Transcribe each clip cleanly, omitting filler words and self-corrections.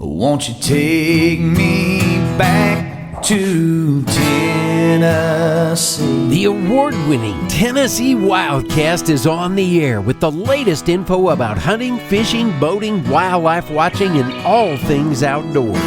Won't you take me back to Tennessee? The award-winning Tennessee Wildcast is on the air with the latest info about hunting, fishing, boating, wildlife watching, and all things outdoors.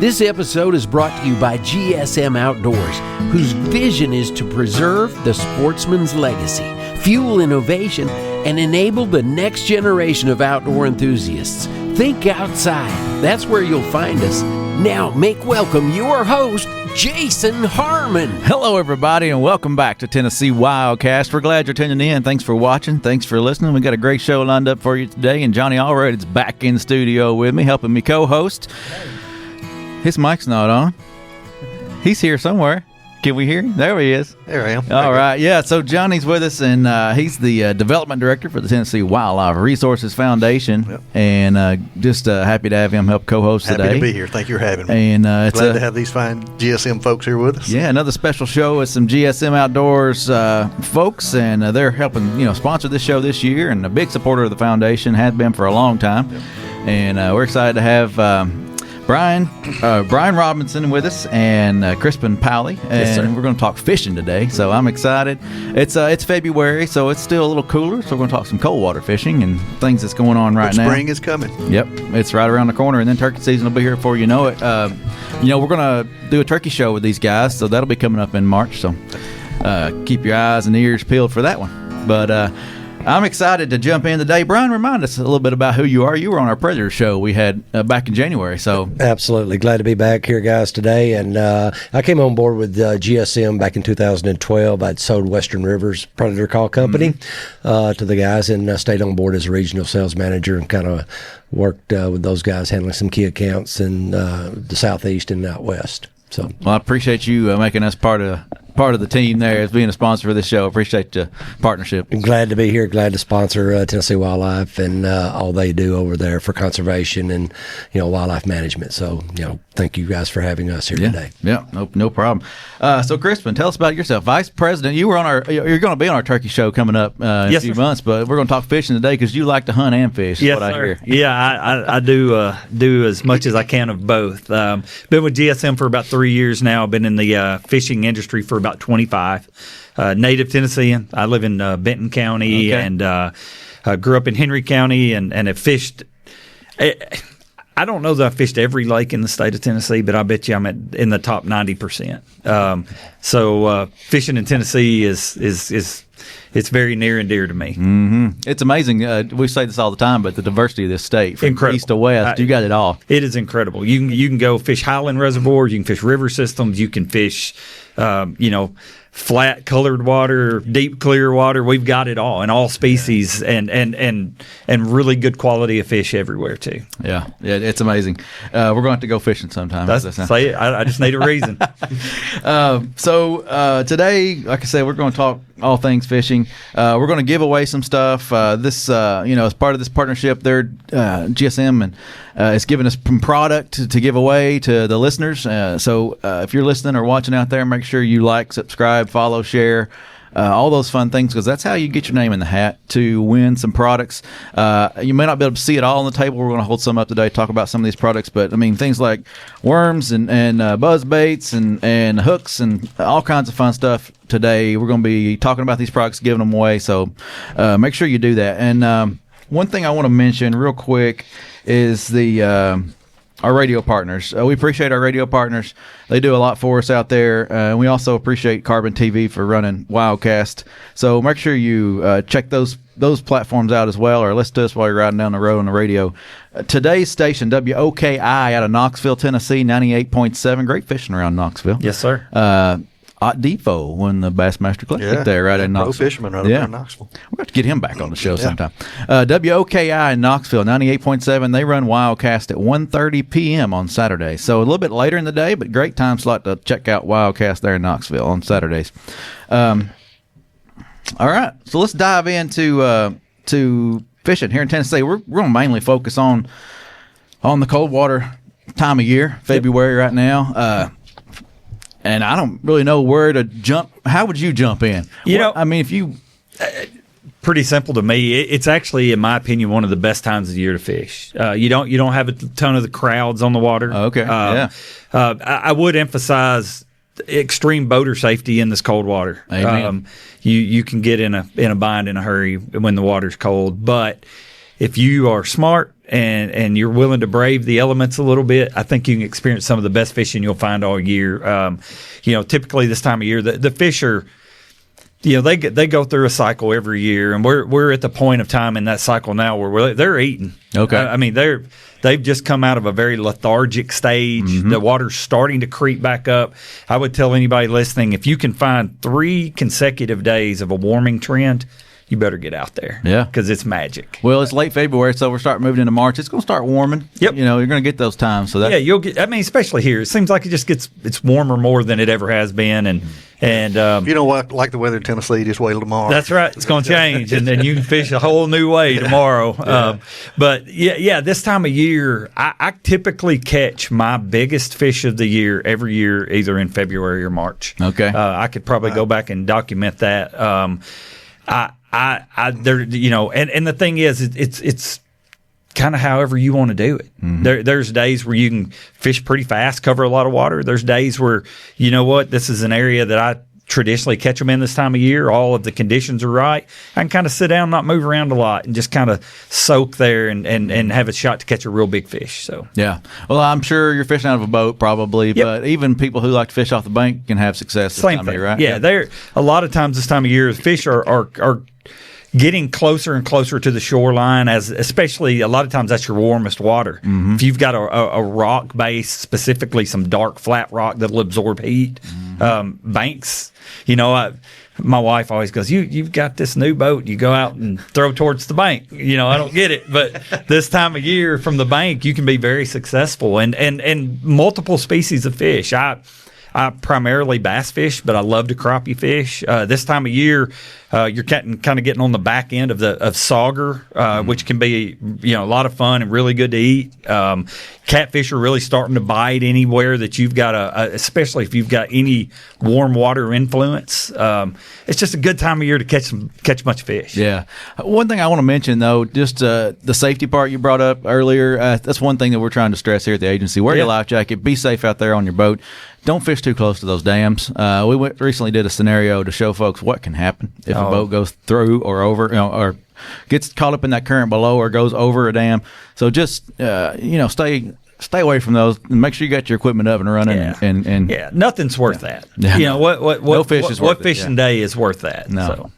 This episode is brought to you by GSM Outdoors, whose vision is to preserve the sportsman's legacy, fuel innovation, and enable the next generation of outdoor enthusiasts. Think outside. That's where you'll find us. Now, make welcome your host, Jason Harmon. Hello, everybody, and welcome back to Tennessee Wildcast. We're glad you're tuning in. Thanks for watching. Thanks for listening. We got a great show lined up for you today, and Johnny Allred is back in studio with me, helping me co-host. His mic's not on. He's here somewhere. Can we hear him? There he is. There I am. All right. Yeah, so Johnny's with us, and he's the development director for the Tennessee Wildlife Resources Foundation. Yep. And just happy to have him help co-host today. Happy to be here. Thank you for having me. And glad to have these fine GSM folks here with us. Yeah, another special show with some GSM Outdoors folks, and they're helping sponsor this show this year, and a big supporter of the foundation, has been for a long time. Yep. And we're excited to have Brian Robinson with us, and Crispin Powley, and we're going to talk fishing today. So I'm excited. It's February, so it's still a little cooler. So we're going to talk some cold water fishing and things that's going on right now. Spring is coming. Yep, it's right around the corner, and then turkey season will be here before you know it. We're going to do a turkey show with these guys, so that'll be coming up in March. So keep your eyes and ears peeled for that one. But I'm excited to jump in today. Brian, remind us a little bit about who you are. You were on our Predator show we had back in January. So absolutely glad to be back here, guys, today. And I came on board with GSM back in 2012. I'd sold Western Rivers Predator Call Company to the guys, and stayed on board as a regional sales manager, and kind of worked with those guys handling some key accounts in the Southeast and out West. So, well, I appreciate you making us part of the team there as being a sponsor for this show. Appreciate the partnership. I'm glad to be here. Glad to sponsor Tennessee Wildlife and all they do over there for conservation and wildlife management. So thank you guys for having us here today. Yeah, no problem. So Crispin, tell us about yourself. Vice President, you're going to be on our turkey show coming up in a few months, but we're going to talk fishing today because you like to hunt and fish. Yes, what sir. I hear. Yeah, I do as much as I can of both. Been with GSM for about 3 years now. I've been in the fishing industry for about 25. Native Tennessean. I live in Benton County, and grew up in Henry County, and have fished. I don't know that I fished every lake in the state of Tennessee, but I bet you I'm in the top 90%. So fishing in Tennessee is it's very near and dear to me. Mm-hmm. It's amazing. We say this all the time, but the diversity of this state, from incredible. East to west, you got it all. It is incredible. You can go fish highland reservoirs, you can fish river systems, you can fish, flat colored water, deep clear water. We've got it all, in all species, and really good quality of fish everywhere too. Yeah, it's amazing. We're going to have to go fishing sometime. Say it. I just need a reason. So today, like I said, we're going to talk all things fishing. We're going to give away some stuff. This, as part of this partnership, they're GSM and is giving us some product to give away to the listeners. So if you're listening or watching out there, make sure you like, subscribe, follow, share, all those fun things, because that's how you get your name in the hat to win some products. You may not be able to see it all on the table. We're going to hold some up today, talk about some of these products, but I mean things like worms and buzz baits and hooks and all kinds of fun stuff. Today we're going to be talking about these products, giving them away, so make sure you do that. And one thing I want to mention real quick is our radio partners. We appreciate our radio partners. They do a lot for us out there. And we also appreciate Carbon TV for running Wildcast. So make sure you check those platforms out as well, or listen to us while you're riding down the road on the radio. Today's station, WOKI, out of Knoxville, Tennessee, 98.7. Great fishing around Knoxville. Yes, sir. Ott Depot won the Bassmaster Classic there right in Knoxville. Pro fisherman right there in Knoxville. We'll have to get him back on the show sometime. WOKI in Knoxville, 98.7. They run Wildcast at 1:30 p.m. on Saturday. So a little bit later in the day, but great time slot to check out Wildcast there in Knoxville on Saturdays. All right, so let's dive into to fishing here in Tennessee. We're going to mainly focus on the cold water time of year, February right now. And I don't really know where to jump. How would you jump in? I mean, if you pretty simple to me. It's actually, in my opinion, one of the best times of the year to fish. You don't have a ton of the crowds on the water. Okay. I would emphasize extreme boater safety in this cold water. Amen. You can get in a bind in a hurry when the water's cold, but if you are smart and you're willing to brave the elements a little bit, I think you can experience some of the best fishing you'll find all year. Typically this time of year, the fish are, they go through a cycle every year, and we're at the point of time in that cycle now where they're eating. Okay. I mean, they've just come out of a very lethargic stage. Mm-hmm. The water's starting to creep back up. I would tell anybody listening, if you can find 3 consecutive days of a warming trend, you better get out there. Yeah. Because it's magic. Well, it's late February, so we're starting moving into March. It's going to start warming. Yep. You're going to get those times. So that you'll get. I mean, especially here, it seems like it's warmer more than it ever has been, and if you don't like the weather in Tennessee, just wait till tomorrow. That's right. It's going to change, and then you can fish a whole new way tomorrow. Yeah. But this time of year, I typically catch my biggest fish of the year every year, either in February or March. Okay. I could probably go back and document that. And the thing is, it's kind of however you want to do it. Mm-hmm. There's days where you can fish pretty fast, cover a lot of water. There's days where, this is an area that I traditionally catch them in this time of year. All of the conditions are right. I can kind of sit down, not move around a lot, and just kind of soak there and have a shot to catch a real big fish. So yeah. Well, I'm sure you're fishing out of a boat probably, yep. But even people who like to fish off the bank can have success this Same time thing. of year, right? Yeah, they're a lot of times this time of year, fish are getting closer and closer to the shoreline, especially a lot of times that's your warmest water. Mm-hmm. If you've got a rock base, specifically some dark flat rock that'll absorb heat, banks, my wife always goes, you've got this new boat, you go out and throw towards the bank. I don't get it, but this time of year from the bank, you can be very successful and multiple species of fish. I primarily bass fish, but I love to crappie fish. This time of year, you're kind of getting on the back end of sauger, which can be a lot of fun and really good to eat. Catfish are really starting to bite anywhere that you've got especially if you've got any warm water influence. It's just a good time of year to catch a bunch of fish. Yeah. One thing I want to mention though, just the safety part you brought up earlier. That's one thing that we're trying to stress here at the agency. Wear your life jacket. Be safe out there on your boat. Don't fish too close to those dams. We recently did a scenario to show folks what can happen if a boat goes through or over, or gets caught up in that current below or goes over a dam. So just stay away from those and make sure you got your equipment up and running. Yeah. And nothing's worth that. Yeah. What no fish is worth what fishing day is worth that. No.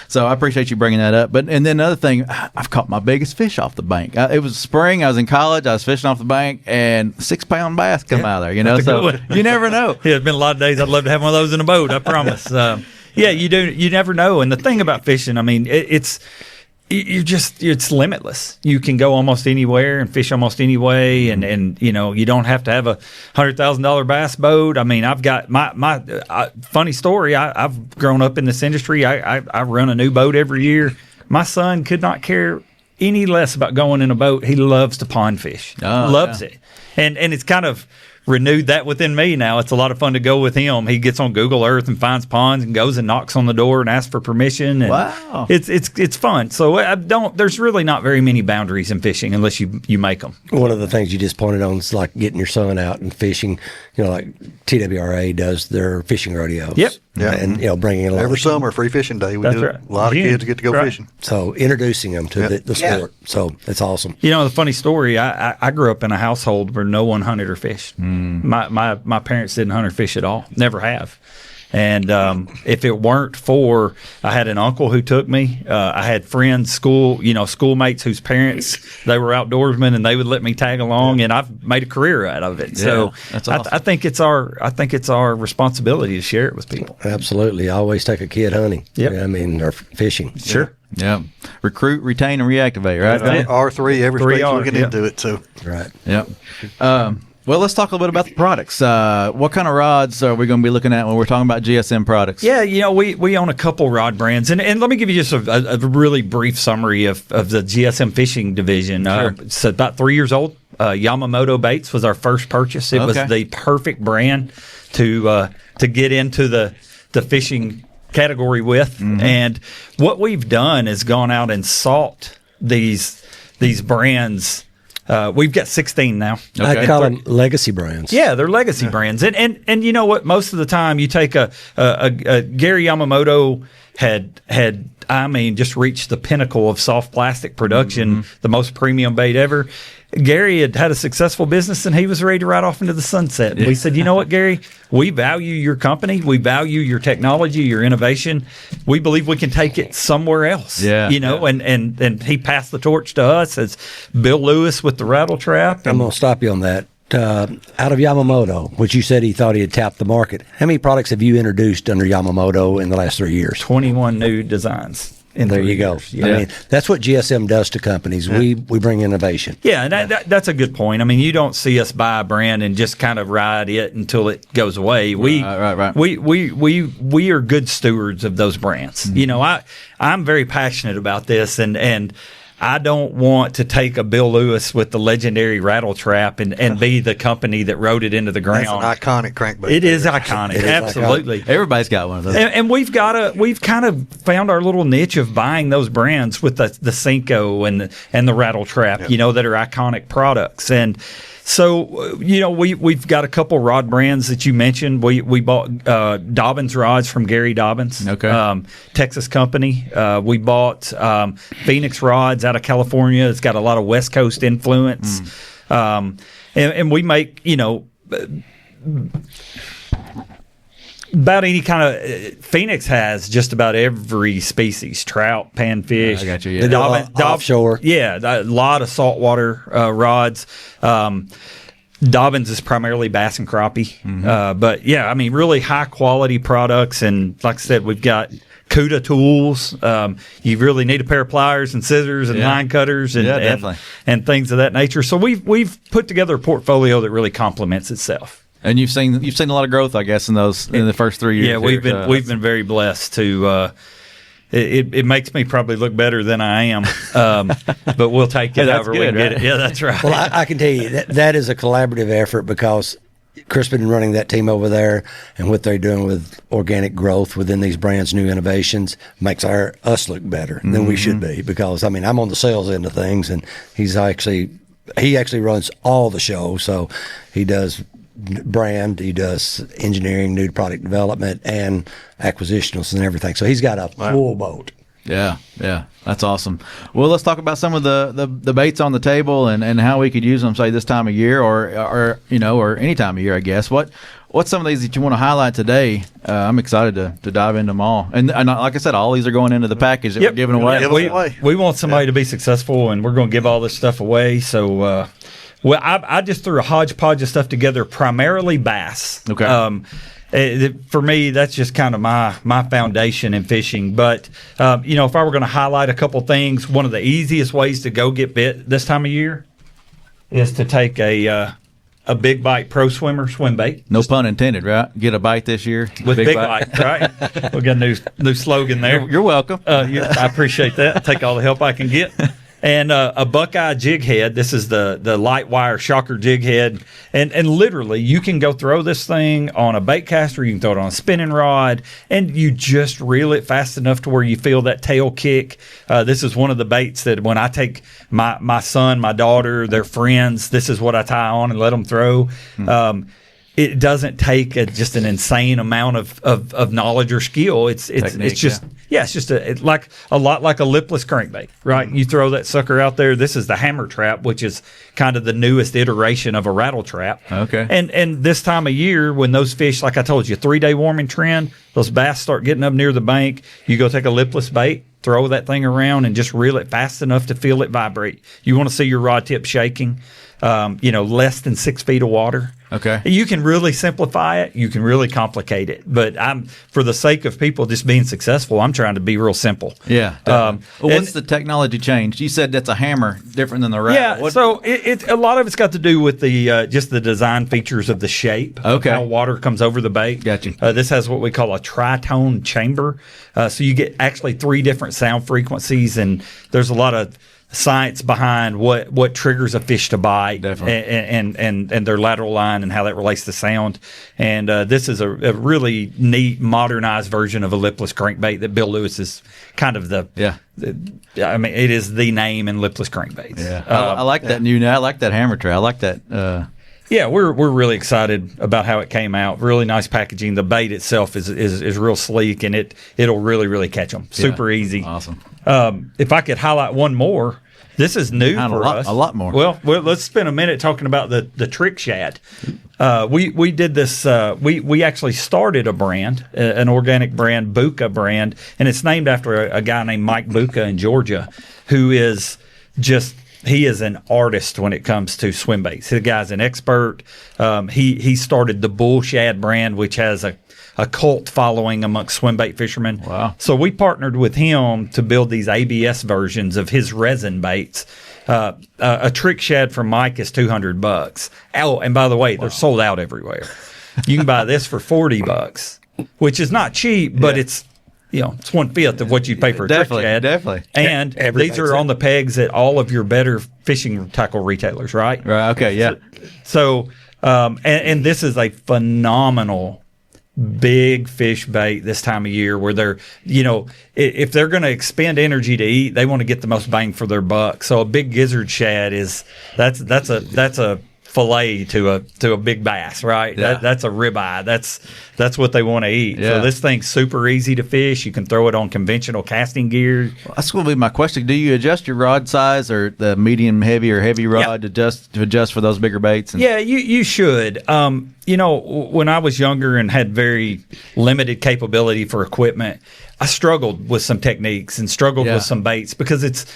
So I appreciate you bringing that up. And then another thing, I've caught my biggest fish off the bank. It was spring. I was in college. I was fishing off the bank, and 6-pound bass come out of there. So you never know. Yeah, it's been a lot of days. I'd love to have one of those in a boat. I promise. You do. You never know. And the thing about fishing, I mean, it's limitless. You can go almost anywhere and fish almost any way, and you don't have to have a $100,000 bass boat. I mean, I've got my funny story. I've grown up in this industry. I run a new boat every year. My son could not care any less about going in a boat. He loves to pond fish. Loves it, and it's kind of renewed that within me now. It's a lot of fun to go with him. He gets on Google Earth and finds ponds and goes and knocks on the door and asks for permission. And wow. It's fun. So there's really not very many boundaries in fishing unless you make them. One of the things you just pointed on is like getting your son out and fishing, like TWRA does their fishing rodeos. Yep. Yeah. And bringing along. Every summer, free fishing day. We do right. A lot of kids get to go fishing. So introducing them to the sport. So it's awesome. The funny story, I grew up in a household where no one hunted or fished. My parents didn't hunt or fish at all. Never have. And if it weren't for, I had an uncle who took me. I had friends, schoolmates whose parents, they were outdoorsmen, and they would let me tag along, and I've made a career out of it. So that's awesome. I think it's our responsibility to share it with people. Absolutely. I always take a kid hunting. Yep. Or fishing. Sure. Yeah. Recruit, retain, and reactivate, right? That's it. R3, every state's looking into it. So Right. Yep. Well, let's talk a little bit about the products. What kind of rods are we going to be looking at when we're talking about GSM products? Yeah, we own a couple rod brands, and let me give you just a really brief summary of the GSM Fishing division. Sure. It's about 3 years old. Yamamoto Baits was our first purchase. It was the perfect brand to get into the fishing category with. And what we've done is gone out and sought these brands. We've got 16 now. I call them legacy brands. Yeah, they're legacy brands. And you know what? Most of the time, you take a Gary Yamamoto had just reached the pinnacle of soft plastic production, the most premium bait ever. Gary had a successful business, and he was ready to ride off into the sunset. We said, you know what, Gary? We value your company. We value your technology, your innovation. We believe we can take it somewhere else. And he passed the torch to us as Bill Lewis with the rattle trap. I'm going to stop you on that. Out of Yamamoto, which you said he thought he had tapped the market, how many products have you introduced under Yamamoto in the last 3 years? 21 new designs. There you go. Yeah. I mean, that's what GSM does to companies. We bring innovation. Yeah, and that's a good point. I mean, you don't see us buy a brand and just kind of ride it until it goes away. We are good stewards of those brands. You know, I'm very passionate about this, and I don't want to take a Bill Lewis with the legendary rattle trap and be the company that rode it into the ground. That's an iconic crankbait. It is iconic, absolutely. Iconic. Everybody's got one of those. And we've kind of found our little niche of buying those brands with the Senko and the rattle trap, that are iconic products. And so, we've got a couple rod brands that you mentioned. We bought Dobbins rods from Gary Dobbins, Texas company. We bought Phoenix rods out of California. It's got a lot of West Coast influence. And we make, about any kind of Phoenix has just about every species: trout, panfish. I got you. Yeah. Offshore. Yeah, a lot of saltwater rods. Dobbins is primarily bass and crappie, but yeah, I mean, really high quality products. And like I said, we've got CUDA tools. You really need a pair of pliers and scissors and line cutters and things of that nature. So we've put together a portfolio that really complements itself. And you've seen a lot of growth, I guess, in the first 3 years. Yeah, we've been very blessed to. It makes me probably look better than I am, but we'll take it however we can get it. Yeah, that's right. Well, I can tell you that is a collaborative effort, because Crispin running that team over there and what they're doing with organic growth within these brands, new innovations, makes us look better than we should be. Because I'm on the sales end of things, and he actually runs all the shows, so he does brand, he does engineering, new product development, and acquisitions and everything. So he's got a full boat. Yeah, that's awesome. Well, let's talk about some of the baits on the table and how we could use them, say, this time of year or any time of year, I guess. What's some of these that you want to highlight today? I'm excited to dive into them all. And like I said, all these are going into the package that we're giving away. We want somebody to be successful, and we're going to give all this stuff away. So, I just threw a hodgepodge of stuff together, primarily bass. Okay. For me, that's just kind of my foundation in fishing. But, if I were going to highlight a couple things, one of the easiest ways to go get bit this time of year is to take a Big Bite Pro Swimmer swim bait. No pun intended, right? Get a bite this year. With Big Bite, right? We got a new slogan there. You're welcome. I appreciate that. Take all the help I can get. And a Buckeye jig head. This is the light wire shocker jig head. And literally, you can go throw this thing on a bait caster. You can throw it on a spinning rod. And you just reel it fast enough to where you feel that tail kick. This is one of the baits that when I take my son, my daughter, their friends, this is what I tie on and let them throw. It doesn't take just an insane amount of knowledge or skill. It's just like a lot like a lipless crankbait, right? You throw that sucker out there. This is the hammer trap, which is kind of the newest iteration of a rattle trap. Okay. And this time of year, when those fish, like I told you, 3-day warming trend, those bass start getting up near the bank. You go take a lipless bait, throw that thing around, and just reel it fast enough to feel it vibrate. You want to see your rod tip shaking. Less than 6 feet of water. Okay. You can really simplify it. You can really complicate it. But for the sake of people just being successful, I'm trying to be real simple. Yeah. What's the technology change? You said that's a hammer, different than the rattle. Yeah. So it's a lot of it's got to do with the just the design features of the shape. Okay. Of how water comes over the bait. Gotcha. This has what we call a tritone chamber. So you get actually 3 different sound frequencies, and there's a lot of science behind what triggers a fish to bite, Definitely. and their lateral line and how that relates to sound. And this is a really neat, modernized version of a lipless crankbait that Bill Lewis is kind of I mean, it is the name in lipless crankbaits. Yeah, I like that new. I like that hammer tray. I like that. Yeah, we're really excited about how it came out. Really nice packaging. The bait itself is real sleek, and it'll really catch them. Super easy. Awesome. If I could highlight one more, this is new for us. A lot more. Well, let's spend a minute talking about the trick shad. We did this. We actually started a brand, an organic brand, Buka brand, and it's named after a guy named Mike Buka in Georgia, who is just. He is an artist when it comes to swim baits. The guy's an expert. He started the Bull Shad brand, which has a cult following amongst swim bait fishermen. Wow. So we partnered with him to build these ABS versions of his resin baits. A trick shad from Mike is $200. Oh, and by the way, they're sold out everywhere. You can buy this for $40, which is not cheap, but it's it's 1/5 of what you pay for a trick shad. Definitely. And these are on the pegs at all of your better fishing tackle retailers, right? Right. Okay. Yeah. So, and this is a phenomenal big fish bait this time of year where they're, if they're going to expend energy to eat, they want to get the most bang for their buck. So a big gizzard shad that's a fillet to a big bass, right? Yeah. That's a ribeye. That's what they want to eat. Yeah. So this thing's super easy to fish. You can throw it on conventional casting gear. Well, that's going to be my question. Do you adjust your rod size or the medium, heavy, or heavy rod to adjust for those bigger baits? Yeah, you should. When I was younger and had very limited capability for equipment, I struggled with some techniques and struggled with some baits because it's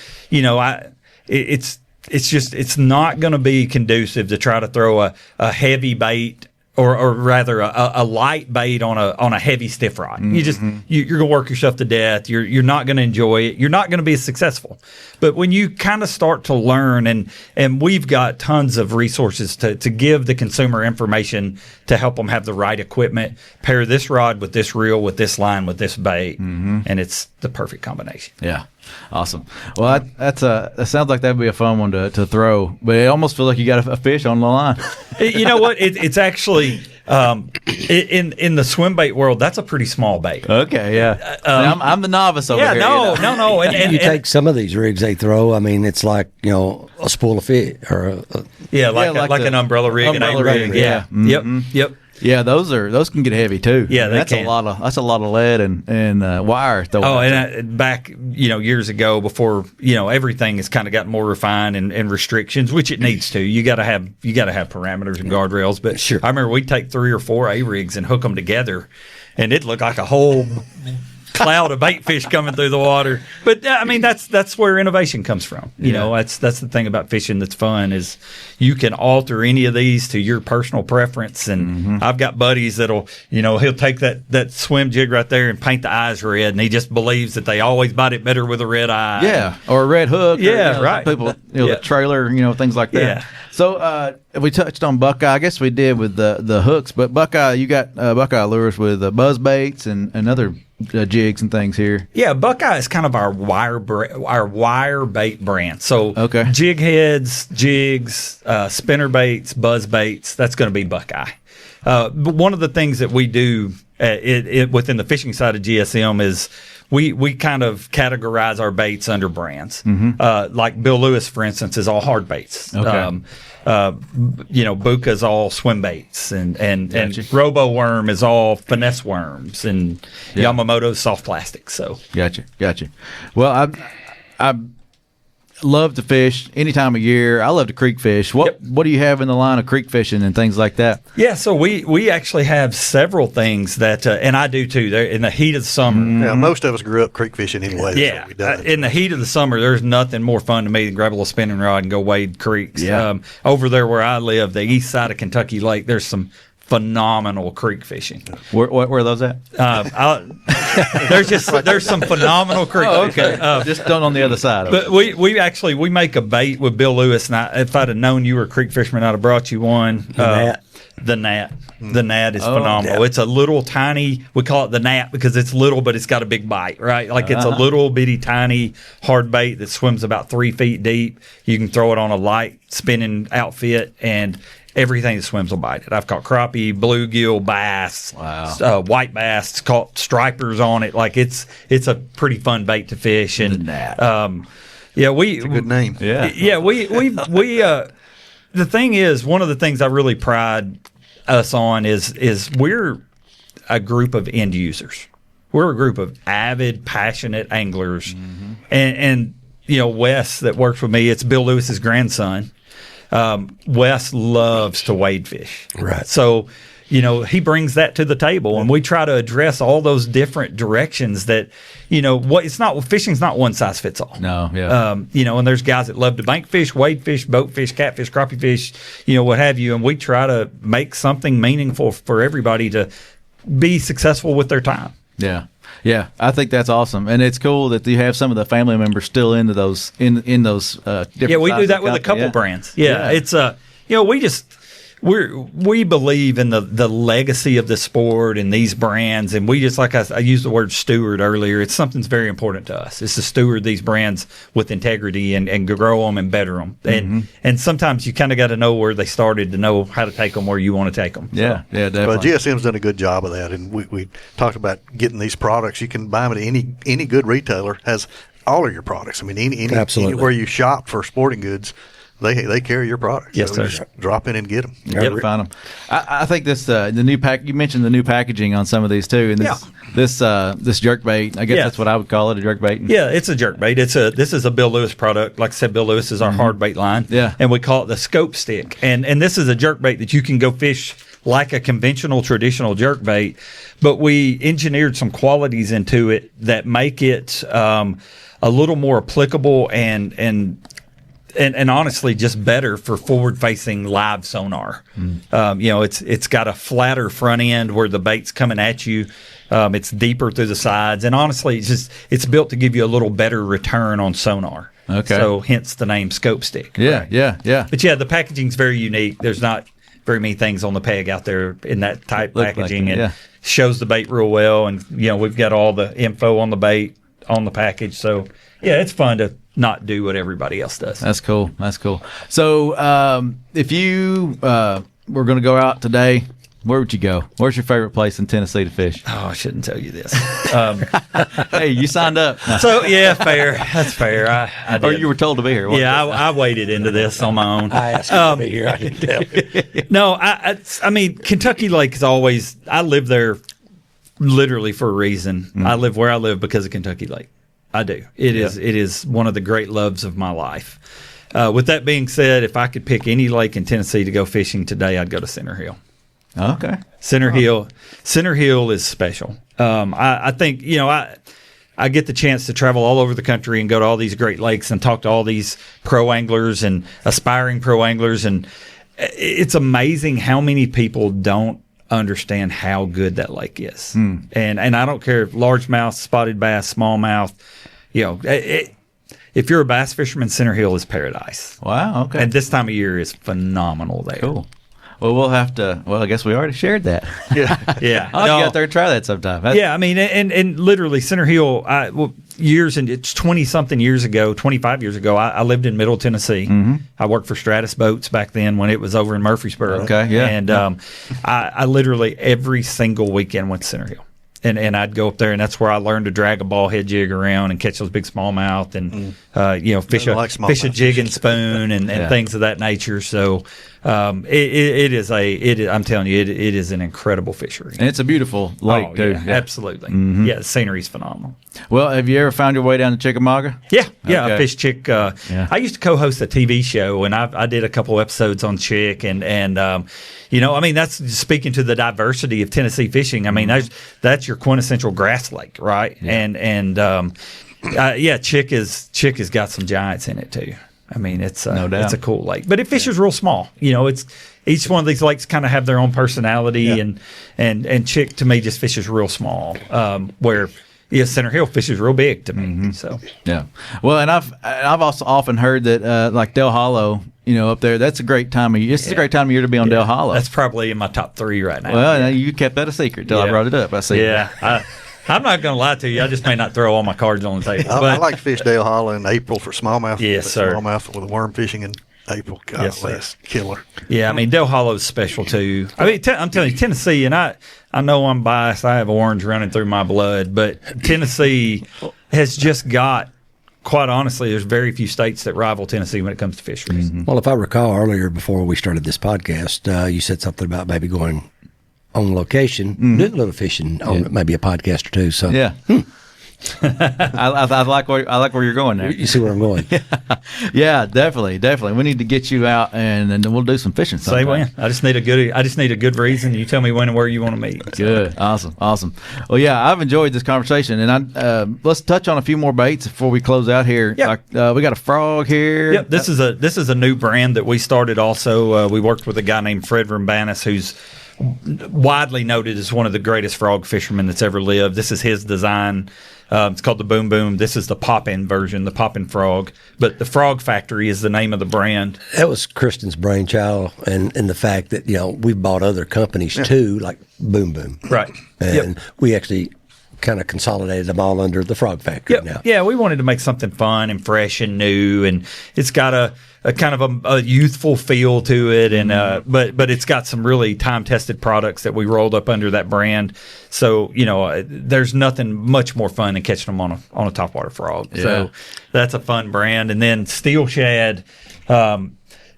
not going to be conducive to try to throw a heavy bait or rather a light bait on a heavy stiff rod. Mm-hmm. You're going to work yourself to death. You're not going to enjoy it. You're not going to be as successful. But when you kind of start to learn, and we've got tons of resources to give the consumer information to help them have the right equipment, pair this rod with this reel, with this line, with this bait, and it's the perfect combination. Yeah. Awesome. Well, that sounds like that'd be a fun one to throw, but it almost feels like you got a fish on the line. You know what? It's actually in the swim bait world, that's a pretty small bait. Okay, yeah. I'm the novice over here. No. And you take some of these rigs they throw. I mean, it's like a spool of fish or like an umbrella rig, umbrella an rig. Yeah. Mm-hmm. Yep. Yeah, those can get heavy too. Yeah, that's a lot of lead and wire. Back years ago, before everything has kind of gotten more refined and restrictions, which it needs to. You got to have parameters and guardrails. But sure. I remember we'd take 3 or 4 A rigs and hook them together, and it looked like a whole cloud of bait fish coming through the water. But I mean, that's where innovation comes from. That's the thing about fishing that's fun is you can alter any of these to your personal preference. And I've got buddies that'll, he'll take that swim jig right there and paint the eyes red, and he just believes that they always bite it better with a red eye. Yeah, or a red hook. Yeah, right. People, the trailer, things like that. Yeah. So we touched on Buckeye. I guess we did with the hooks, but Buckeye, you got Buckeye lures with buzz baits and other jigs and things here. Yeah, Buckeye is kind of our wire bait brand. So jig heads, jigs, spinner baits, buzz baits. That's going to be Buckeye. But one of the things that we do within the fishing side of GSM is we kind of categorize our baits under brands. Like Bill Lewis, for instance, is all hard baits. Buka's all swim baits, and Robo Worm is all finesse worms, and Yamamoto's soft plastic. So gotcha. Well, I love to fish any time of year. I love to creek fish. What do you have in the line of creek fishing and things like that? Yeah, so we actually have several things that, and I do too. They're in the heat of the summer. Yeah, most of us grew up creek fishing anyway. Yeah, in the heat of the summer, there's nothing more fun to me than grab a little spinning rod and go wade creeks. Yeah. Over there where I live, the east side of Kentucky Lake, there's some phenomenal creek fishing. Where are those at? There's some phenomenal creek. Okay. Just done on the other side. But we make a bait with Bill Lewis, and if I'd have known you were a creek fisherman, I'd have brought you one. The gnat. The gnat is phenomenal. Yeah. It's a little tiny. We call it the gnat because it's little, but it's got a big bite, right? Like it's a little bitty tiny hard bait that swims about 3 feet deep. You can throw it on a light spinning outfit, and everything that swims will bite it. I've caught crappie, bluegill, bass, white bass. It's caught stripers on it. Like it's a pretty fun bait to fish. And the gnat. It's a good name. Yeah. We the thing is, one of the things I really pride us on is we're a group of end users. We're a group of avid, passionate anglers. Mm-hmm. And Wes that works with me, it's Bill Lewis's grandson. Wes loves to wade fish. Right. So, he brings that to the table, and we try to address all those different directions that, fishing's not one size fits all. No, yeah. And there's guys that love to bank fish, wade fish, boat fish, catfish, crappie fish, what have you. And we try to make something meaningful for everybody to be successful with their time. Yeah. Yeah, I think that's awesome, and it's cool that you have some of the family members still into those in those different. Yeah, we do that with company. a couple brands. Yeah, it's we believe in the legacy of the sport and these brands, and we just, like I used the word steward earlier. It's something that's very important to us. It's to steward these brands with integrity and grow them and better them. And sometimes you kind of got to know where they started to know how to take them where you want to take them. Yeah, definitely. Well, GSM's done a good job of that, and we talked about getting these products. You can buy them at any good retailer has all of your products. I mean, anywhere you shop for sporting goods, they carry your products. Yes, so sir. Just drop in and get them. Yep, find them. I think this the new pack. You mentioned the new packaging on some of these too, and this jerkbait. I guess that's what I would call it, a jerkbait. Yeah, it's a jerkbait. This is a Bill Lewis product. Like I said, Bill Lewis is our hard bait line. Yeah, and we call it the scope stick. And this is a jerkbait that you can go fish like a conventional traditional jerkbait, but we engineered some qualities into it that make it a little more applicable and honestly just better for forward-facing live sonar. It's got a flatter front end where the bait's coming at you. It's deeper through the sides, and honestly, it's built to give you a little better return on sonar. Okay. So hence the name Scope Stick. Yeah, right? yeah. But yeah, the packaging's very unique. There's not very many things on the peg out there in that type packaging, and shows the bait real well. And we've got all the info on the bait on the package. So yeah, it's fun to not do what everybody else does. That's cool. So if you were going to go out today, where would you go? Where's your favorite place in Tennessee to fish? Oh, I shouldn't tell you this. Hey, you signed up. So yeah, fair. That's fair. I did. Or you were told to be here. Yeah, I waded into this on my own. I asked him to be here. I didn't tell. No, I mean, Kentucky Lake is always. I live there literally for a reason. Mm-hmm. I live where I live because of Kentucky Lake. I do. It is one of the great loves of my life. With that being said, if I could pick any lake in Tennessee to go fishing today, I'd go to Center Hill. Okay. Center Hill is special. I think, I get the chance to travel all over the country and go to all these great lakes and talk to all these pro anglers and aspiring pro anglers. And it's amazing how many people don't understand how good that lake is. And I don't care if largemouth, spotted bass, smallmouth, if you're a bass fisherman, Center Hill is paradise. Wow. Okay. And this time of year is phenomenal there. Cool. Well, we'll have to. Well, I guess we already shared that. Yeah. I'll get out there and try that sometime. I mean, and literally Center Hill. It's 20-something years ago, 25 years ago. I lived in Middle Tennessee. Mm-hmm. I worked for Stratus Boats back then when it was over in Murfreesboro. Okay, yeah. And I literally every single weekend went to Center Hill. And I'd go up there, and that's where I learned to drag a ball head jig around and catch those big smallmouth and fish a jig and spoon and things of that nature. So I'm telling you, it is an incredible fishery, and it's a beautiful lake too. Yeah. Absolutely, yeah. The scenery's phenomenal. Well, have you ever found your way down to Chickamauga? Yeah, Okay. I fish Chick. I used to co-host a TV show, and I did a couple episodes on Chick, and that's speaking to the diversity of Tennessee fishing. I mean, that's your quintessential grass lake, right? Yeah. Chick has got some giants in it too. I mean, it's no doubt. It's a cool lake, but it fishes real small. It's each one of these lakes kind of have their own personality, and Chick to me just fishes real small, where Center Hill fishes real big to me. So yeah, well, and I've also often heard that like Del Hollow, up there, that's a great time of year. This is a great time of year to be on Del Hollow. That's probably in my top 3 right now. Well, you kept that a secret till I brought it up. I see. Yeah. I'm not going to lie to you. I just may not throw all my cards on the table. I like to fish Dale Hollow in April for smallmouth. Yes, sir. Smallmouth with worm fishing in April. God, Yes, sir. that's killer. Yeah, I mean, Dale Hollow is special too. I mean, I'm telling you, Tennessee, and I know I'm biased. I have orange running through my blood, but Tennessee has just got, quite honestly, there's very few states that rival Tennessee when it comes to fisheries. Well, if I recall earlier before we started this podcast, you said something about maybe going on location, doing a little fishing on maybe a podcast or two. So Yeah. I like where you're going there. You see where I'm going. Yeah, definitely. We need to get you out and then we'll do some fishing sometime. Say when. I just need a good reason. You tell me when and where you want to meet. Good. Awesome. Well, yeah, I've enjoyed this conversation, and let's touch on a few more baits before we close out here. Yep. We got a frog here. Yep. This is a new brand that we started. Also, we worked with a guy named Fred Rambanis, who's widely noted as one of the greatest frog fishermen that's ever lived. This is his design. It's called the Boom Boom. This is the pop-in version, the pop-in frog. But the Frog Factory is the name of the brand. That was Kristen's brainchild, and the fact that we've bought other companies too, like Boom Boom, Right. and we actually kind of consolidated them all under the Frog Factory now. Yeah, we wanted to make something fun and fresh and new, and it's got a kind of a youthful feel to it, and but it's got some really time-tested products that we rolled up under that brand. So there's nothing much more fun than catching them on a topwater frog. Yeah. So that's a fun brand. And then Steel Shad.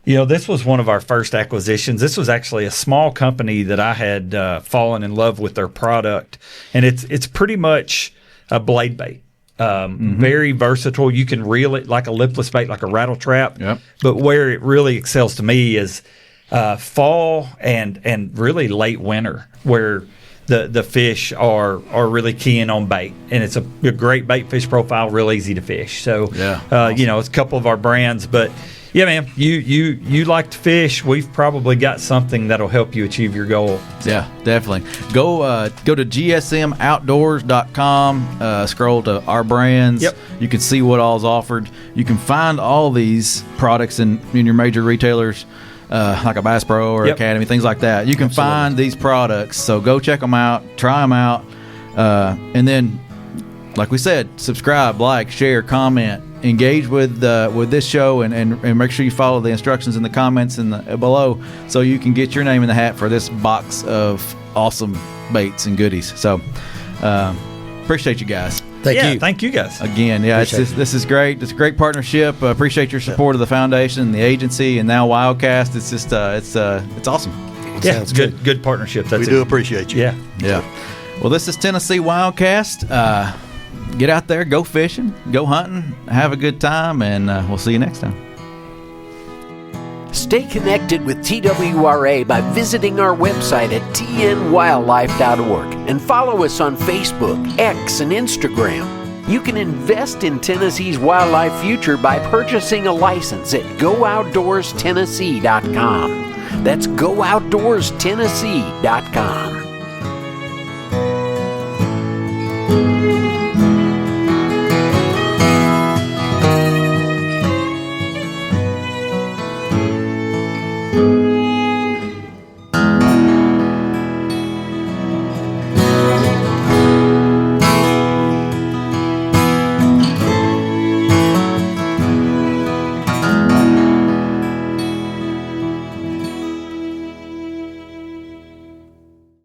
This was one of our first acquisitions. This was actually a small company that I had fallen in love with their product, and it's pretty much a blade bait. Very versatile. You can reel it like a lipless bait, like a rattle trap. Yep. But where it really excels to me is fall and really late winter, where the fish are really keying on bait, and it's a great bait fish profile, real easy to fish. So it's a couple of our brands, but. Yeah, man, you like to fish. We've probably got something that'll help you achieve your goal. Yeah, definitely. Go to gsmoutdoors.com, scroll to our brands. Yep. You can see what all's offered. You can find all these products in your major retailers, like a Bass Pro or Academy, things like that. You can find these products, so go check them out, try them out, and then, like we said, subscribe, like, share, comment. Engage with this show and make sure you follow the instructions in the comments below so you can get your name in the hat for this box of awesome baits and goodies. So appreciate you guys. Thank you guys. Again, this is great. It's a great partnership. Appreciate your support of the foundation, the agency, and now Wildcast. It's just it's awesome. Yeah, it's good partnership. We do appreciate you. Yeah. Well, this is Tennessee Wildcast. Get out there, go fishing, go hunting, have a good time, and we'll see you next time. Stay connected with TWRA by visiting our website at tnwildlife.org and follow us on Facebook, X, and Instagram. You can invest in Tennessee's wildlife future by purchasing a license at GoOutdoorsTennessee.com. That's GoOutdoorsTennessee.com.